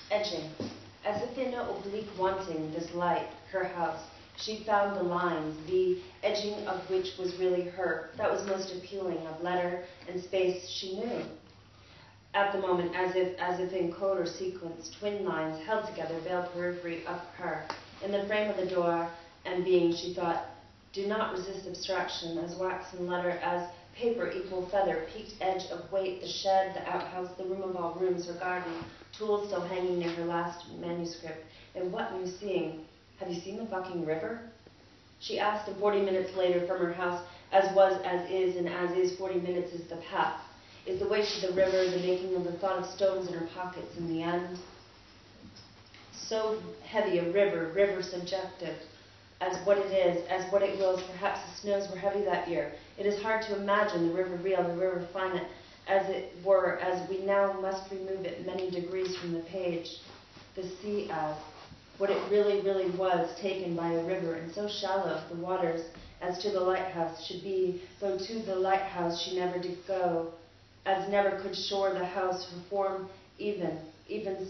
Edging, as if in an oblique wanting this light, her house, she found the lines, the edging of which was really her, that was most appealing, of letter and space she knew. At the moment, as if in code or sequence, twin lines held together, veiled periphery of her. In the frame of the door and being, she thought, do not resist abstraction, as wax and letter, as paper equal feather, peaked edge of weight, the shed, the outhouse, the room of all rooms, her garden, tools still hanging near her last manuscript. And what new seeing? Have you seen the fucking river? She asked, and 40 minutes later from her house, as was, as is, and as is 40 minutes is the path. Is the way to the river, the making of the thought of stones in her pockets in the end? So heavy a river subjective, as what it is, as what it wills. Perhaps the snows were heavy that year. It is hard to imagine the river real, the river finite, as it were, as we now must remove it many degrees from the page. The sea as what it really, really was, taken by a river, and so shallow the waters as to the lighthouse should be, though to the lighthouse she never did go, as never could shore the house her form even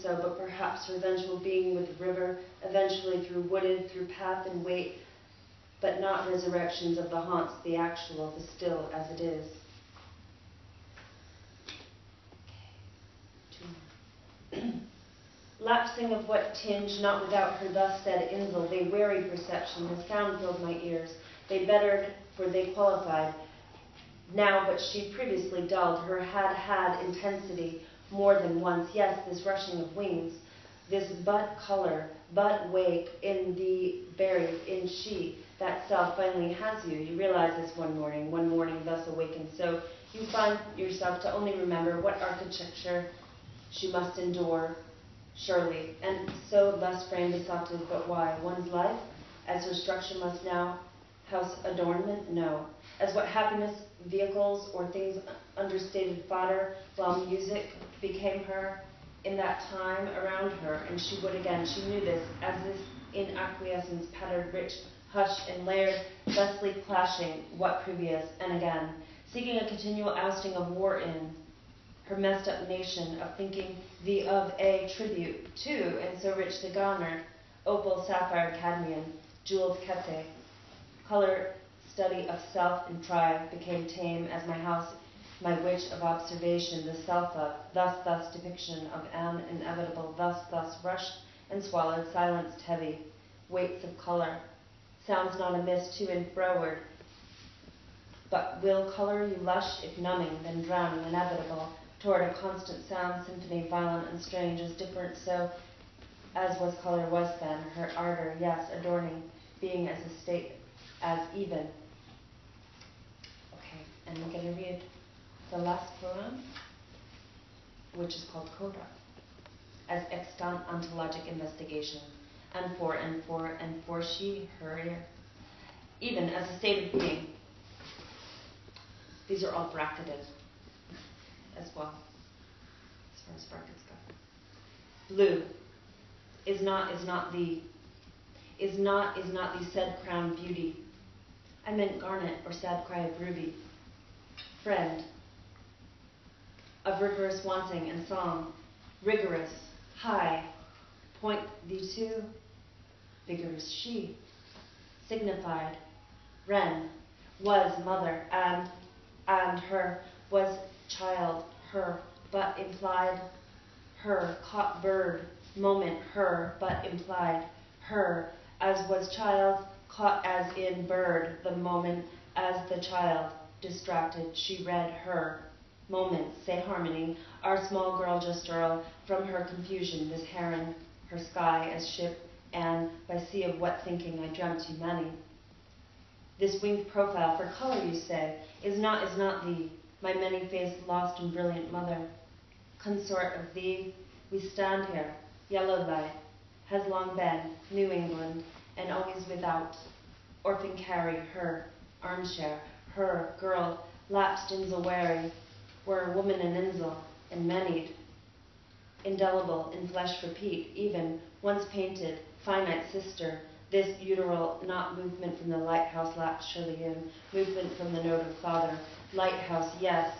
so, but perhaps her eventual being with the river, eventually through wooded, through path and weight, but not resurrections of the haunts, the actual, the still as it is. Lapsing of what tinge, not without her thus said insel, they wearied perception, the sound filled my ears, they bettered, for they qualified. Now, but she previously dulled, her had intensity more than once. Yes, this rushing of wings, this but color, but wake in the buried in she, that self finally has you. You realize this one morning thus awakened. So you find yourself to only remember what architecture she must endure, surely, and so thus framed assaulted, but why? One's life, as her structure must now house adornment? No. As what happiness, vehicles, or things understated fodder, while music became her in that time around her, and she would again, she knew this, as this in acquiescence pattered rich, hushed, and layered, thusly clashing what previous, and again, seeking a continual ousting of war in her messed up nation, of thinking the of a tribute to, and so rich the garner, opal, sapphire, cadmium, jeweled kete, color study of self and pride became tame as my house, my witch of observation, the self of, thus depiction of an inevitable, thus rushed and swallowed, silenced heavy, weights of color, sounds not amiss to and froward, but will color you lush if numbing, then drowning, inevitable, toward a constant sound, symphony, violent and strange, as different so as was color was then, her ardor, yes, adorning, being as a state, as even. Okay, and we're going to read the last poem, which is called Coda, as extant ontologic investigation, and for she, her, even as a state of being. These are all bracketed as well, as far as brackets go. Blue is not the said crowned beauty. I meant garnet or sad cry of ruby. Friend of rigorous wanting and song, rigorous, high, point thee to, vigorous she, signified, wren, was mother, and her, was child, her, but implied, her, caught bird, moment, her, but implied, her, as was child, caught as in bird, the moment, as the child, distracted, she read her, moment, say harmony, our small girl just earl, from her confusion, this heron, her sky as ship, and by sea of what thinking I dreamt you many. This winged profile for color, you say, is not thee, my many-faced, lost and brilliant mother. Consort of thee, we stand here, yellow light, has long been, New England, and always without. Orphan carry, her, armchair, her, girl, lapsed insel wary, were woman and insel, and many'd. Indelible, in flesh repeat, even, once painted, finite sister, this uteral, not movement from the lighthouse lapsed surely in, movement from the note of father, lighthouse, yes,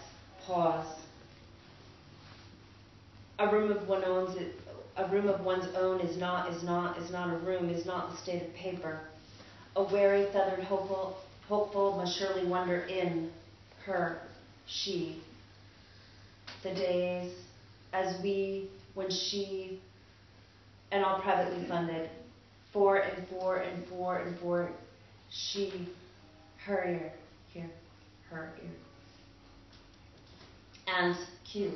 pause. A room of one owns it, a A room of one's own is not a room, is not the state of paper. A wary, feathered, hopeful must surely wonder in her, she. The days as we, when she, and all privately funded, for, she, her ear, here, her ear. And Q.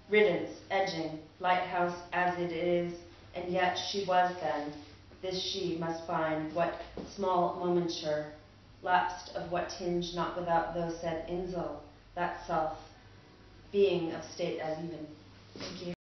Riddance, edging, lighthouse as it is, and yet she was then. This she must find, what small momenture, lapsed of what tinge not without those said insel, that self, being of state as even. Thank you.